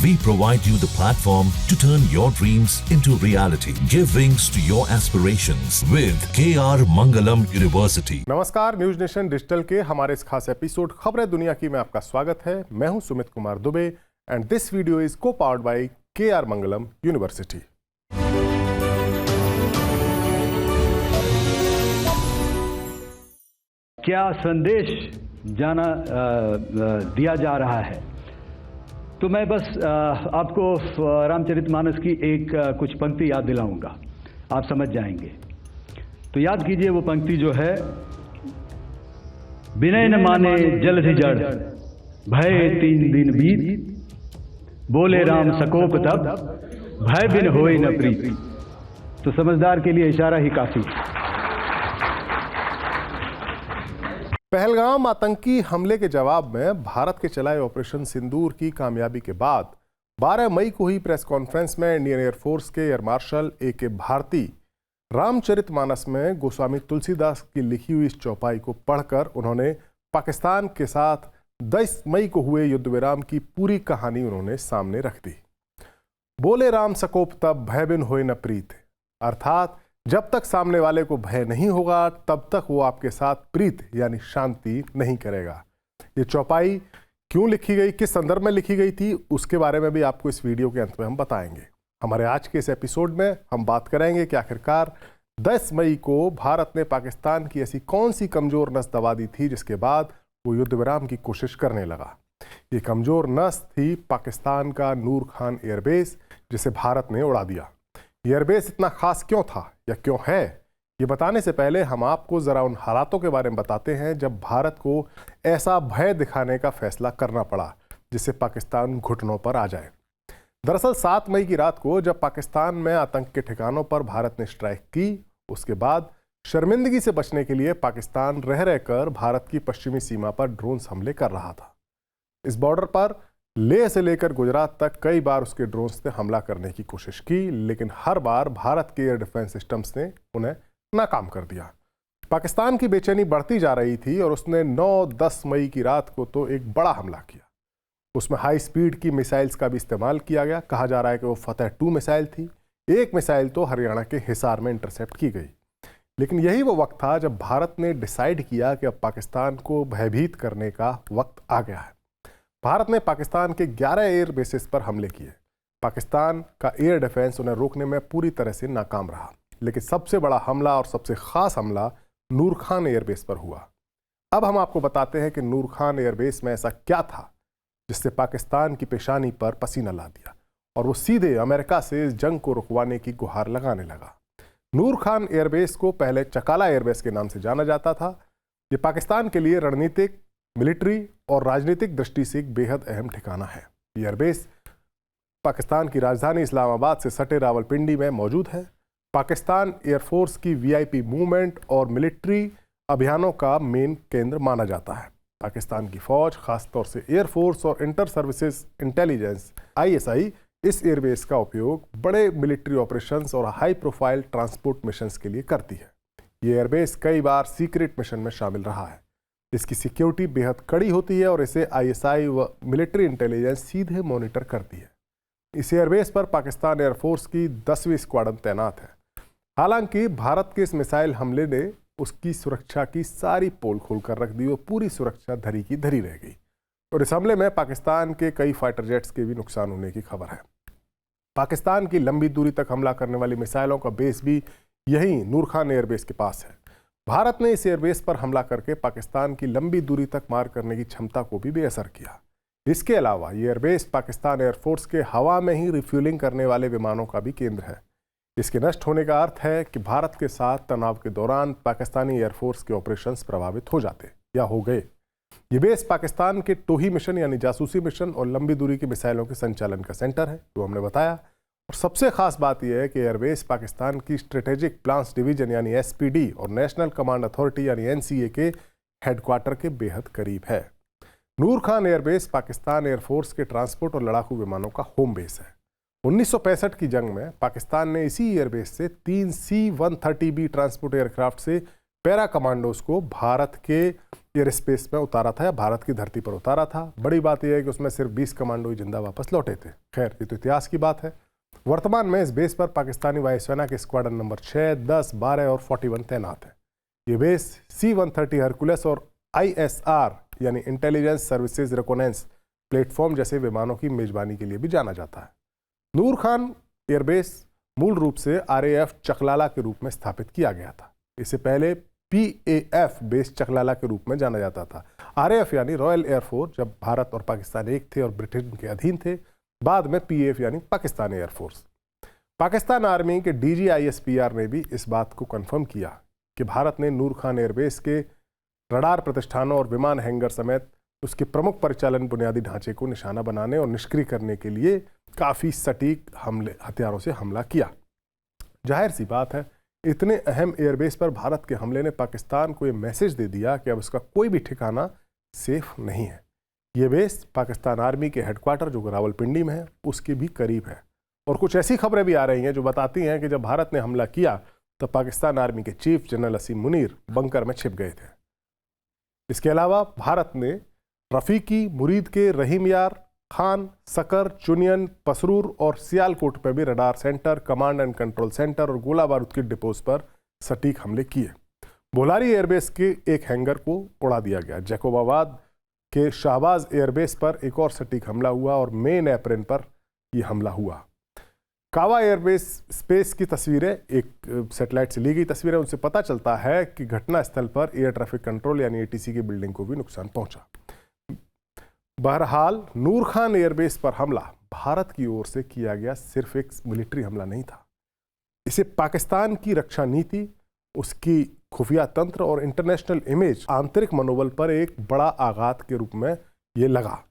We provide you the platform to turn your dreams into reality. Give wings to your aspirations with KR Mangalam University. नमस्कार, news nation digital के हमारे इस खास episode खबरें दुनिया की में आपका स्वागत है। मैं हूं Sumit Kumar Dubey and this video is co powered by KR Mangalam university. क्या संदेश दिया जा रहा है, तो मैं बस आपको रामचरितमानस की कुछ पंक्ति याद दिलाऊंगा, आप समझ जाएंगे। तो याद कीजिए वो पंक्ति जो है, विनय न माने जलधि जड़, भय 3 दिन बीत, बोले राम सकोप तब, भय बिन होए न प्रीत। तो समझदार के लिए इशारा ही काफी। पहलगाम आतंकी हमले के जवाब में भारत के चलाए ऑपरेशन सिंदूर की कामयाबी के बाद 12 मई को ही प्रेस कॉन्फ्रेंस में इंडियन एयरफोर्स के air marshal AK Bharti Ramcharitmanas में गोस्वामी तुलसीदास की लिखी हुई इस चौपाई को पढ़कर उन्होंने पाकिस्तान के साथ 10 मई को हुए युद्ध विराम की पूरी कहानी उन्होंने सामने रख दी। बोले राम सकोप तब, भय बिन होए न प्रीत, अर्थात जब तक सामने वाले को भय नहीं होगा तब तक वो आपके साथ प्रीत यानी शांति नहीं करेगा। ये चौपाई क्यों लिखी गई, किस संदर्भ में लिखी गई थी, उसके बारे में भी आपको इस वीडियो के अंत में हम बताएंगे। हमारे आज के इस एपिसोड में हम बात करेंगे कि आखिरकार 10 मई को भारत ने पाकिस्तान की ऐसी कौन सी कमजोर नस दबा दी थी जिसके बाद वो युद्ध विराम की कोशिश करने लगा। ये कमजोर नस थी पाकिस्तान का नूर खान एयरबेस, जिसे भारत ने उड़ा दिया। एयरबेस इतना खास क्यों था या क्यों है, ये बताने से पहले हम आपको जरा उन हालातों के बारे में बताते हैं जब भारत को ऐसा भय दिखाने का फैसला करना पड़ा जिससे पाकिस्तान घुटनों पर आ जाए। दरअसल 7 मई की रात को जब पाकिस्तान में आतंक के ठिकानों पर भारत ने स्ट्राइक की, उसके बाद शर्मिंदगी से बचने के लिए पाकिस्तान रह रहकर भारत की पश्चिमी सीमा पर ड्रोन्स हमले कर रहा था। इस बॉर्डर पर लेह से लेकर गुजरात तक कई बार उसके ड्रोन्स ने हमला करने की कोशिश की, लेकिन हर बार भारत के एयर डिफेंस सिस्टम्स ने उन्हें नाकाम कर दिया। पाकिस्तान की बेचैनी बढ़ती जा रही थी और उसने 9-10 मई की रात को तो एक बड़ा हमला किया। उसमें हाई स्पीड की मिसाइल्स का भी इस्तेमाल किया गया। कहा जा रहा है कि वो फतेह 2 मिसाइल थी। एक मिसाइल तो हरियाणा के हिसार में इंटरसेप्ट की गई। लेकिन यही वो वक्त था जब भारत ने डिसाइड किया कि अब पाकिस्तान को भयभीत करने का वक्त आ गया है। भारत ने पाकिस्तान के 11 एयर बेसिस पर हमले किए। पाकिस्तान का एयर डिफेंस उन्हें रोकने में पूरी तरह से नाकाम रहा, लेकिन सबसे बड़ा हमला और सबसे खास हमला नूर खान एयरबेस पर हुआ। अब हम आपको बताते हैं कि नूर खान एयरबेस में ऐसा क्या था जिससे पाकिस्तान की पेशानी पर पसीना ला दिया और वो सीधे अमेरिका से इस जंग को रुकवाने की गुहार लगाने लगा। नूर खान एयरबेस को पहले चकाला एयरबेस के नाम से जाना जाता था। ये पाकिस्तान के लिए रणनीतिक, मिलिट्री और राजनीतिक दृष्टि से एक बेहद अहम ठिकाना है। एयरबेस पाकिस्तान की राजधानी इस्लामाबाद से सटे रावलपिंडी में मौजूद है। पाकिस्तान एयरफोर्स की VIP मूवमेंट और मिलिट्री अभियानों का मेन केंद्र माना जाता है। पाकिस्तान की फौज, खासतौर से एयरफोर्स और इंटर सर्विसेज इंटेलिजेंस ISI, इस एयरबेस का उपयोग बड़े मिलिट्री ऑपरेशंस और हाई प्रोफाइल ट्रांसपोर्ट मिशंस के लिए करती है। ये एयरबेस कई बार सीक्रेट मिशन में शामिल रहा है। इसकी सिक्योरिटी बेहद कड़ी होती है और इसे ISI व मिलिट्री इंटेलिजेंस सीधे मॉनिटर करती है। इस एयरबेस पर पाकिस्तान एयरफोर्स की 10वीं स्क्वाड्रन तैनात है। हालांकि भारत के इस मिसाइल हमले ने उसकी सुरक्षा की सारी पोल खोल कर रख दी और पूरी सुरक्षा धरी की धरी रह गई। और इस हमले में पाकिस्तान के कई फाइटर जेट्स के भी नुकसान होने की खबर है। पाकिस्तान की लंबी दूरी तक हमला करने वाली मिसाइलों का बेस भी यही नूर खान एयरबेस के पास है। भारत ने इस एयरबेस पर हमला करके पाकिस्तान की लंबी दूरी तक मार करने की क्षमता को भी बेअसर किया। इसके अलावा ये एयरबेस पाकिस्तान एयरफोर्स के हवा में ही रिफ्यूलिंग करने वाले विमानों का भी केंद्र है। इसके नष्ट होने का अर्थ है कि भारत के साथ तनाव के दौरान पाकिस्तानी एयरफोर्स के ऑपरेशंस प्रभावित हो जाते या हो गए। ये बेस पाकिस्तान के टोही मिशन यानी जासूसी मिशन और लंबी दूरी की मिसाइलों के संचालन का सेंटर है, जो हमने बताया। और सबसे खास बात यह है कि एयरबेस पाकिस्तान की स्ट्रेटेजिक प्लान्स डिवीजन यानी SPD और नेशनल कमांड अथॉरिटी यानी NCA के हेडक्वार्टर के बेहद करीब है। नूर खान एयरबेस पाकिस्तान एयरफोर्स के ट्रांसपोर्ट और लड़ाकू विमानों का होम बेस है। 1965 की जंग में पाकिस्तान ने इसी एयरबेस से 3 C-130B ट्रांसपोर्ट एयरक्राफ्ट से पैरा कमांडोज को भारत के एयर स्पेस में उतारा था या भारत की धरती पर उतारा था। बड़ी बात यह है कि उसमें सिर्फ 20 कमांडो ही जिंदा वापस लौटे थे। खैर, ये तो इतिहास की बात है। वर्तमान में इस बेस पर पाकिस्तानी वायुसेना के स्क्वाड्रन नंबर 6, 10, 12 और 41 तैनात है। ये बेस C-130 हरकुलस और ISR यानी इंटेलिजेंस सर्विसेज रिकॉनेंस प्लेटफॉर्म जैसे विमानों की मेजबानी के लिए भी जाना जाता है। नूर खान एयरबेस मूल रूप से RAF चकलाला के रूप में स्थापित किया गया था। इससे पहले PAF बेस चकलाला के रूप में जाना जाता था। RAF यानी रॉयल एयरफोर्स जब भारत और पाकिस्तान एक थे और ब्रिटेन के अधीन थे। बाद में PAF यानी पाकिस्तान एयरफोर्स। पाकिस्तान आर्मी के DG ISPR ने भी इस बात को कंफर्म किया कि भारत ने नूर खान एयरबेस के रडार प्रतिष्ठानों और विमान हैंगर समेत उसके प्रमुख परिचालन बुनियादी ढांचे को निशाना बनाने और निष्क्रिय करने के लिए काफ़ी सटीक हथियारों से हमला किया। जाहिर सी बात है, इतने अहम एयरबेस पर भारत के हमले ने पाकिस्तान को ये मैसेज दे दिया कि अब उसका कोई भी ठिकाना सेफ नहीं है। ये बेस पाकिस्तान आर्मी के हेडक्वार्टर जो रावलपिंडी में है उसके भी करीब है। और कुछ ऐसी खबरें भी आ रही हैं जो बताती हैं कि जब भारत ने हमला किया तब पाकिस्तान आर्मी के चीफ जनरल असीम मुनीर बंकर में छिप गए थे। इसके अलावा भारत ने रफीकी, मुरीद के, रहीम यार, खान, सकर, चुनियन, पसरूर और सियालकोट पर भी radar centre, command and control centre और गोला बारूद के डिपोज पर सटीक हमले किए। बोलारी एयरबेस के एक हैंगर को उड़ा दिया गया। जैकोबाबाद के शाहबाज एयरबेस पर एक और सटीक हमला हुआ और मेन एप्रिन पर यह हमला हुआ। कावा एयरबेस स्पेस की तस्वीरें, एक सैटेलाइट से ली गई तस्वीरें, उनसे पता चलता है कि घटनास्थल पर एयर ट्रैफिक कंट्रोल यानी ATC की बिल्डिंग को भी नुकसान पहुंचा। बहरहाल, नूर खान एयरबेस पर हमला भारत की ओर से किया गया सिर्फ एक मिलिट्री हमला नहीं था। इसे पाकिस्तान की रक्षा नीति, उसकी खुफिया तंत्र और इंटरनेशनल इमेज, आंतरिक मनोबल पर एक बड़ा आघात के रूप में ये लगा।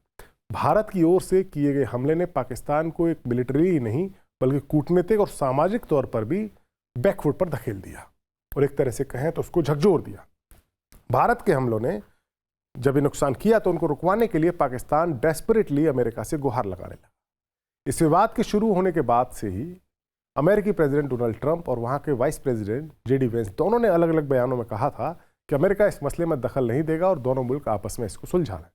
भारत की ओर से किए गए हमले ने पाकिस्तान को एक मिलिट्री ही नहीं बल्कि कूटनीतिक और सामाजिक तौर पर भी बैकफुट पर धकेल दिया और एक तरह से कहें तो उसको झकझोर दिया। भारत के हमलों ने जब ये नुकसान किया तो उनको रुकवाने के लिए पाकिस्तान डेस्परेटली अमेरिका से गुहार लगाने लगा। इस विवाद के शुरू होने के बाद से ही अमेरिकी प्रेसिडेंट डोनाल्ड ट्रंप और वहाँ के वाइस प्रेसिडेंट JD वेंस दोनों ने अलग अलग बयानों में कहा था कि अमेरिका इस मसले में दखल नहीं देगा और दोनों मुल्क आपस में इसको सुलझा लें।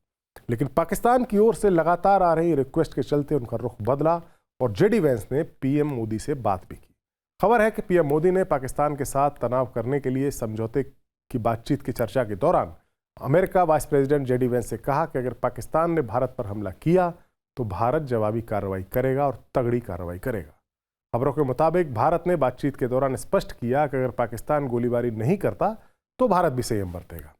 लेकिन पाकिस्तान की ओर से लगातार आ रही रिक्वेस्ट के चलते उनका रुख बदला और JD वेंस ने PM मोदी से बात भी की। खबर है कि PM मोदी ने पाकिस्तान के साथ तनाव करने के लिए समझौते की बातचीत की चर्चा के दौरान America vice president JD Vance से कहा कि अगर पाकिस्तान ने भारत पर हमला किया तो भारत जवाबी कार्रवाई करेगा और तगड़ी कार्रवाई करेगा। खबरों के मुताबिक भारत ने बातचीत के दौरान स्पष्ट किया कि अगर पाकिस्तान गोलीबारी नहीं करता तो भारत भी संयम बरतेगा।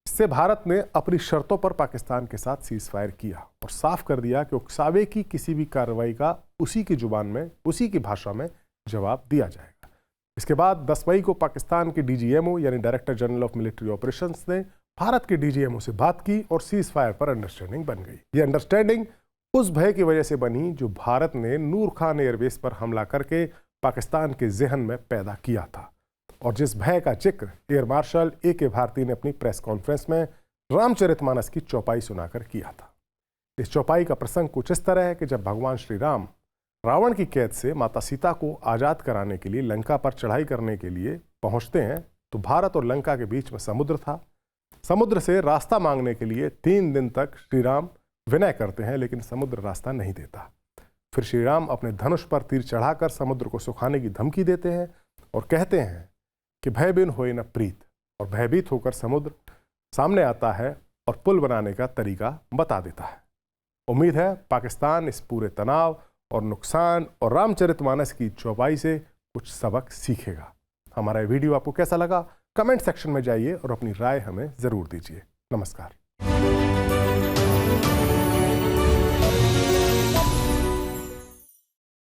इससे भारत ने अपनी शर्तों पर पाकिस्तान के साथ सीज फायर किया और साफ कर दिया कि उकसावे की किसी भी कार्रवाई का उसी की जुबान में, उसी की भाषा में जवाब दिया जाएगा। इसके बाद 10 मई को पाकिस्तान के DGMO यानी director general of military operations ने भारत के DGMO से बात की और सीज फायर पर अंडरस्टैंडिंग बन गई। ये अंडरस्टैंडिंग उस भय की वजह से बनी जो भारत ने नूर खान एयरबेस पर हमला करके पाकिस्तान के जहन में पैदा किया था और जिस भय का जिक्र एयर मार्शल AK भारती ने अपनी प्रेस कॉन्फ्रेंस में रामचरितमानस की चौपाई सुनाकर किया था। इस चौपाई का प्रसंग कुछ इस तरह है कि जब भगवान श्री राम रावण की कैद से माता सीता को आज़ाद कराने के लिए लंका पर चढ़ाई करने के लिए पहुंचते हैं तो भारत और लंका के बीच में समुद्र था। समुद्र से रास्ता मांगने के लिए 3 दिन तक श्री राम विनय करते हैं लेकिन समुद्र रास्ता नहीं देता। फिर श्री राम अपने धनुष पर तीर चढ़ाकर समुद्र को सुखाने की धमकी देते हैं और कहते हैं कि भय बिन होए न प्रीत, और भयभीत होकर समुद्र सामने आता है और पुल बनाने का तरीका बता देता है। उम्मीद है पाकिस्तान इस पूरे तनाव और नुकसान और रामचरितमानस की चौपाई से कुछ सबक सीखेगा। हमारा ये वीडियो आपको कैसा लगा? कमेंट सेक्शन में जाइए और अपनी राय हमें ज़रूर दीजिए। नमस्कार।